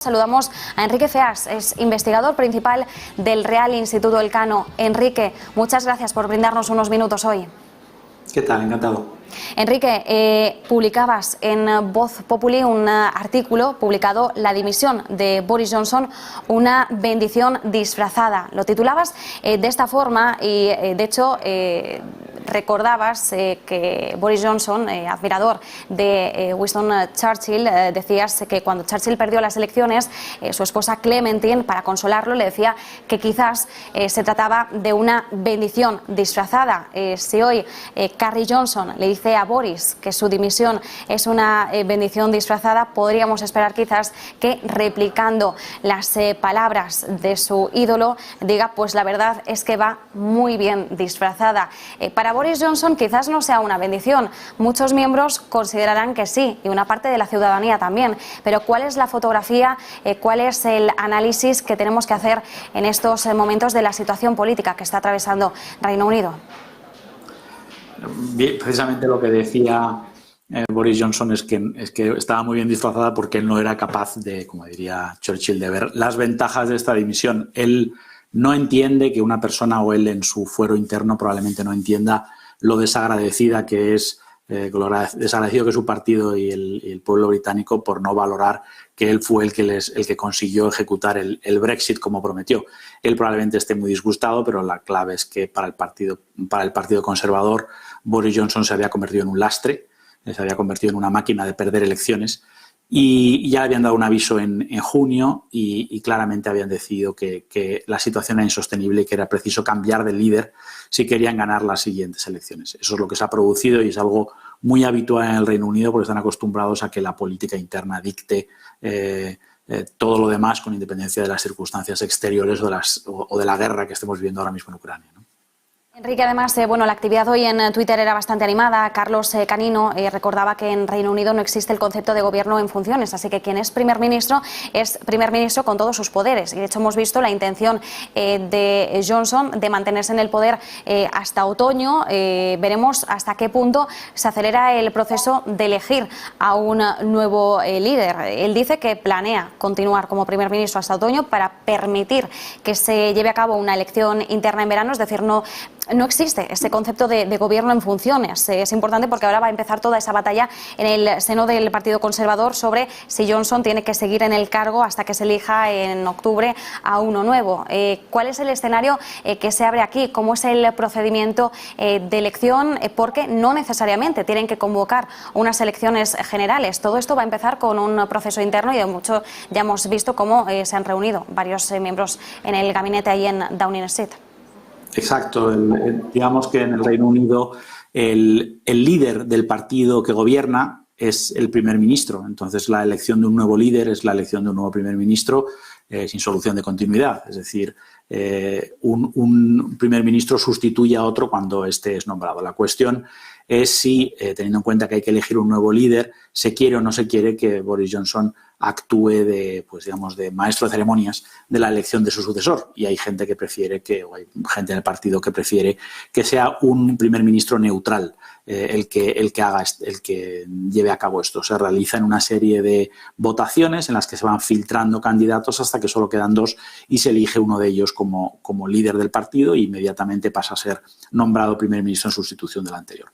Saludamos a Enrique Feas, es investigador principal del Real Instituto Elcano. Enrique, muchas gracias por brindarnos unos minutos hoy. ¿Qué tal? Encantado. Enrique, publicabas en Voz Populi un artículo publicado, La dimisión de Boris Johnson, una bendición disfrazada. Lo titulabas de esta forma y, de hecho, recordabas que Boris Johnson, admirador de Winston Churchill, decías que cuando Churchill perdió las elecciones, su esposa Clementine, para consolarlo, le decía que quizás se trataba de una bendición disfrazada. Si hoy Carrie Johnson le dice a Boris que su dimisión es una bendición disfrazada, podríamos esperar quizás que, replicando las palabras de su ídolo, diga, pues la verdad es que va muy bien disfrazada. Para Boris Johnson quizás no sea una bendición, muchos miembros considerarán que sí, y una parte de la ciudadanía también, pero ¿cuál es la fotografía, cuál es el análisis que tenemos que hacer en estos momentos de la situación política que está atravesando Reino Unido? Bien, precisamente lo que decía Boris Johnson es que estaba muy bien disfrazada porque él no era capaz de, como diría Churchill, de ver las ventajas de esta dimisión. Él no entiende que una persona, o él en su fuero interno probablemente no entienda lo desagradecida que es, lo desagradecido que es su partido y el pueblo británico por no valorar que él fue el que consiguió ejecutar el Brexit como prometió. Él probablemente esté muy disgustado, pero la clave es que para el Partido Conservador, Boris Johnson se había convertido en un lastre, se había convertido en una máquina de perder elecciones, y ya habían dado un aviso en junio y claramente habían decidido que la situación era insostenible y que era preciso cambiar de líder si querían ganar las siguientes elecciones. Eso es lo que se ha producido y es algo muy habitual en el Reino Unido porque están acostumbrados a que la política interna dicte todo lo demás con independencia de las circunstancias exteriores o de la guerra que estemos viviendo ahora mismo en Ucrania, ¿no? Enrique, además, bueno, la actividad hoy en Twitter era bastante animada. Carlos Canino recordaba que en Reino Unido no existe el concepto de gobierno en funciones, así que quien es primer ministro con todos sus poderes. Y de hecho hemos visto la intención de Johnson de mantenerse en el poder hasta otoño. Veremos hasta qué punto se acelera el proceso de elegir a un nuevo líder. Él dice que planea continuar como primer ministro hasta otoño para permitir que se lleve a cabo una elección interna en verano, es decir, no existe ese concepto de gobierno en funciones. Es importante porque ahora va a empezar toda esa batalla en el seno del Partido Conservador sobre si Johnson tiene que seguir en el cargo hasta que se elija en octubre a uno nuevo. ¿Cuál es el escenario que se abre aquí? ¿Cómo es el procedimiento de elección? Porque no necesariamente tienen que convocar unas elecciones generales. Todo esto va a empezar con un proceso interno y de mucho ya hemos visto cómo se han reunido varios miembros en el gabinete ahí en Downing Street. Exacto. Digamos que en el Reino Unido el líder del partido que gobierna es el primer ministro. Entonces, la elección de un nuevo líder es la elección de un nuevo primer ministro sin solución de continuidad. Es decir, un primer ministro sustituye a otro cuando éste es nombrado. La cuestión es si, teniendo en cuenta que hay que elegir un nuevo líder, se quiere o no se quiere que Boris Johnson actúe de maestro de ceremonias de la elección de su sucesor. Y hay gente que prefiere o hay gente en el partido que prefiere que sea un primer ministro neutral el que lleve a cabo esto. Se realiza en una serie de votaciones en las que se van filtrando candidatos hasta que solo quedan dos y se elige uno de ellos como líder del partido e inmediatamente pasa a ser nombrado primer ministro en sustitución del anterior.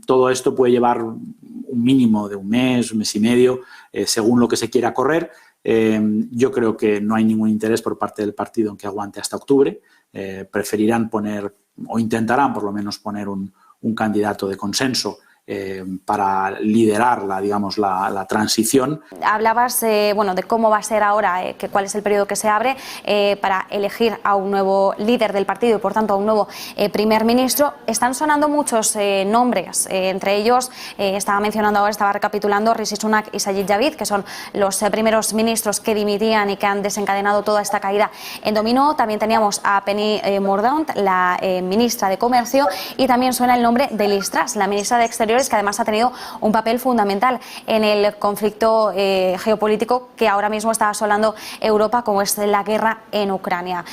Todo esto puede llevar un mínimo de un mes y medio, según lo que se quiera correr. Yo creo que no hay ningún interés por parte del partido en que aguante hasta octubre. Preferirán poner, o intentarán por lo menos poner un candidato de consenso para liderar la transición. Hablabas de cómo va a ser ahora, cuál es el periodo que se abre para elegir a un nuevo líder del partido y por tanto a un nuevo primer ministro. Están sonando muchos nombres, entre ellos estaba recapitulando Rishi Sunak y Sajid Javid, que son los primeros ministros que dimitían y que han desencadenado toda esta caída en dominó. También teníamos a Penny Mordaunt, la ministra de Comercio, y también suena el nombre de Liz Truss, la ministra de Exteriores, que además ha tenido un papel fundamental en el conflicto geopolítico que ahora mismo está asolando Europa, como es la guerra en Ucrania.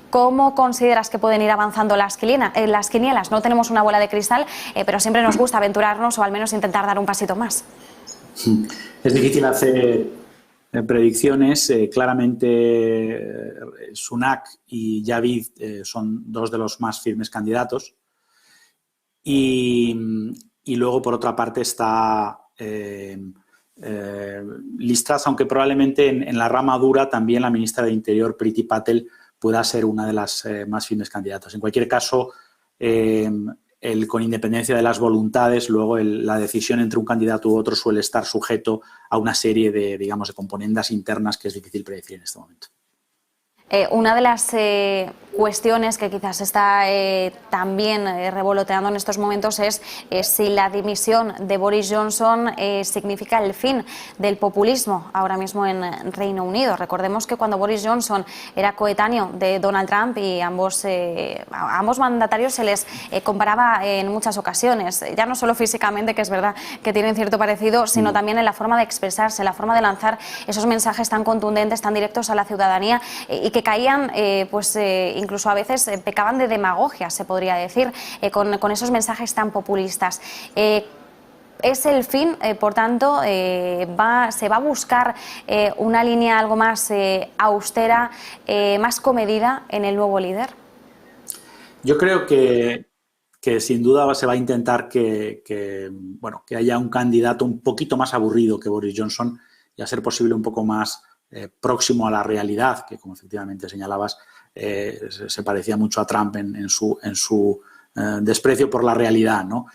¿Cómo consideras que pueden ir avanzando las quinielas? No tenemos una bola de cristal, pero siempre nos gusta aventurarnos o al menos intentar dar un pasito más. Es difícil hacer predicciones. Claramente Sunak y Javid son dos de los más firmes candidatos. Y luego, por otra parte, está Liz Truss, aunque probablemente en la rama dura también la ministra de Interior, Priti Patel, pueda ser una de las más firmes candidatas. En cualquier caso, con independencia de las voluntades, luego la decisión entre un candidato u otro suele estar sujeto a una serie de, digamos, de componendas internas que es difícil predecir en este momento. Una de las cuestiones que quizás está también revoloteando en estos momentos es si la dimisión de Boris Johnson significa el fin del populismo ahora mismo en Reino Unido. Recordemos que cuando Boris Johnson era coetáneo de Donald Trump y a ambos mandatarios se les comparaba en muchas ocasiones, ya no solo físicamente, que es verdad que tienen cierto parecido, sino también en la forma de expresarse, la forma de lanzar esos mensajes tan contundentes, tan directos a la ciudadanía y que caían, incluso a veces pecaban de demagogia, se podría decir, con esos mensajes tan populistas. Es el fin, por tanto, se va a buscar una línea algo más austera, más comedida en el nuevo líder. Yo creo que sin duda se va a intentar que haya un candidato un poquito más aburrido que Boris Johnson y, a ser posible, un poco más próximo a la realidad, que, como efectivamente señalabas, se parecía mucho a Trump en su desprecio por la realidad, ¿no?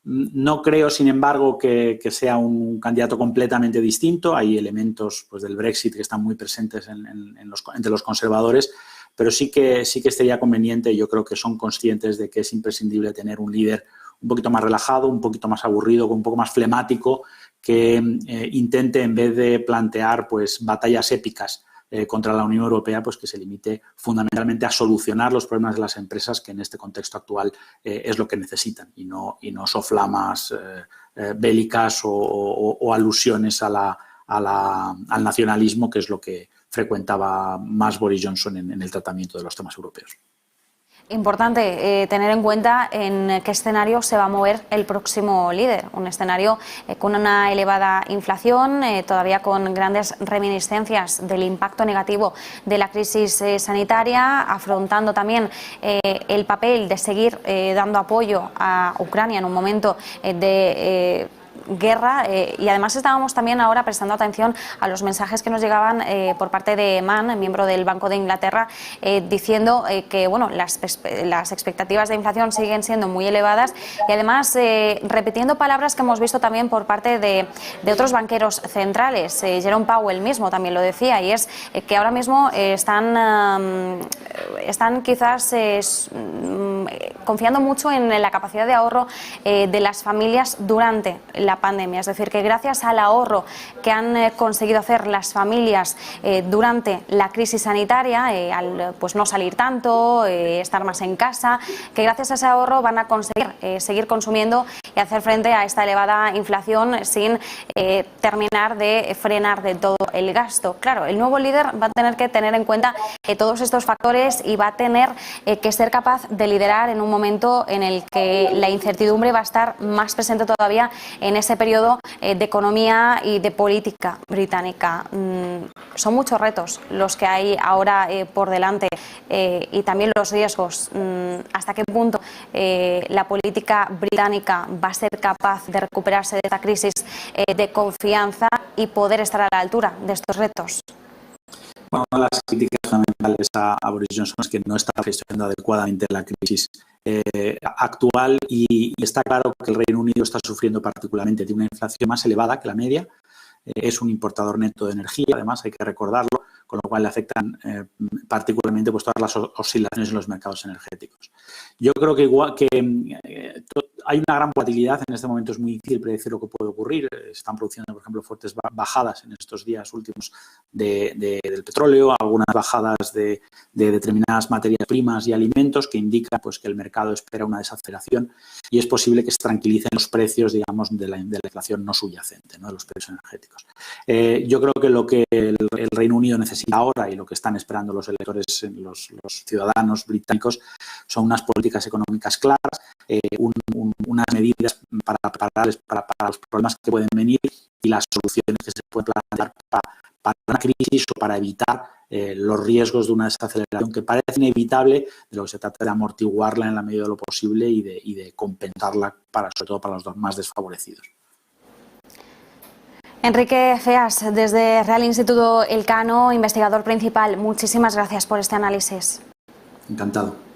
No creo, sin embargo, que sea un candidato completamente distinto. Hay elementos, pues, del Brexit que están muy presentes entre los conservadores, pero sí que sería conveniente, y yo creo que son conscientes de que es imprescindible tener un líder un poquito más relajado, un poquito más aburrido, un poco más flemático, que intente, en vez de plantear, pues, batallas épicas contra la Unión Europea, pues que se limite fundamentalmente a solucionar los problemas de las empresas, que en este contexto actual es lo que necesitan, y no soflamas bélicas o alusiones al nacionalismo, que es lo que frecuentaba más Boris Johnson en el tratamiento de los temas europeos. Importante tener en cuenta en qué escenario se va a mover el próximo líder. Un escenario con una elevada inflación, todavía con grandes reminiscencias del impacto negativo de la crisis sanitaria, afrontando también el papel de seguir dando apoyo a Ucrania en un momento de guerra, y además estábamos también ahora prestando atención a los mensajes que nos llegaban por parte de Mann, miembro del Banco de Inglaterra, diciendo que las expectativas de inflación siguen siendo muy elevadas, y además repitiendo palabras que hemos visto también por parte de otros banqueros centrales. Jerome Powell mismo también lo decía, y es que ahora mismo están quizás confiando mucho en la capacidad de ahorro de las familias durante la pandemia. Es decir, que gracias al ahorro que han conseguido hacer las familias durante la crisis sanitaria, al pues no salir tanto, estar más en casa, que gracias a ese ahorro van a conseguir seguir consumiendo y hacer frente a esta elevada inflación sin terminar de frenar de todo el gasto. Claro, el nuevo líder va a tener que tener en cuenta todos estos factores y va a tener que ser capaz de liderar en un momento en el que la incertidumbre va a estar más presente todavía en ese periodo de economía y de política británica. Son muchos retos los que hay ahora por delante, y también los riesgos. ¿Hasta qué punto la política británica va a ser capaz de recuperarse de esta crisis de confianza y poder estar a la altura de estos retos? Bueno, una de las críticas fundamentales a Boris Johnson es que no está gestionando adecuadamente la crisis actual, y está claro que el Reino Unido está sufriendo particularmente de una inflación más elevada que la media. Es un importador neto de energía, además, hay que recordarlo, con lo cual le afectan particularmente, pues, todas las oscilaciones en los mercados energéticos. Yo creo que hay una gran volatilidad. En este momento es muy difícil predecir lo que puede ocurrir. Se están produciendo, por ejemplo, fuertes bajadas en estos días últimos del petróleo, algunas bajadas de determinadas materias primas y alimentos, que indican, pues, que el mercado espera una desaceleración, y es posible que se tranquilicen los precios, digamos, de la inflación no subyacente, ¿no?, de los precios energéticos. Yo creo que lo que el Reino Unido necesita ahora, y lo que están esperando los electores, los ciudadanos británicos, son unas políticas económicas claras, unas medidas para los problemas que pueden venir y las soluciones que se pueden plantear crisis o para evitar los riesgos de una desaceleración que parece inevitable. De lo que se trata de amortiguarla en la medida de lo posible y de compensarla, sobre todo para los más desfavorecidos. Enrique Ceas, desde Real Instituto Elcano, investigador principal, muchísimas gracias por este análisis. Encantado.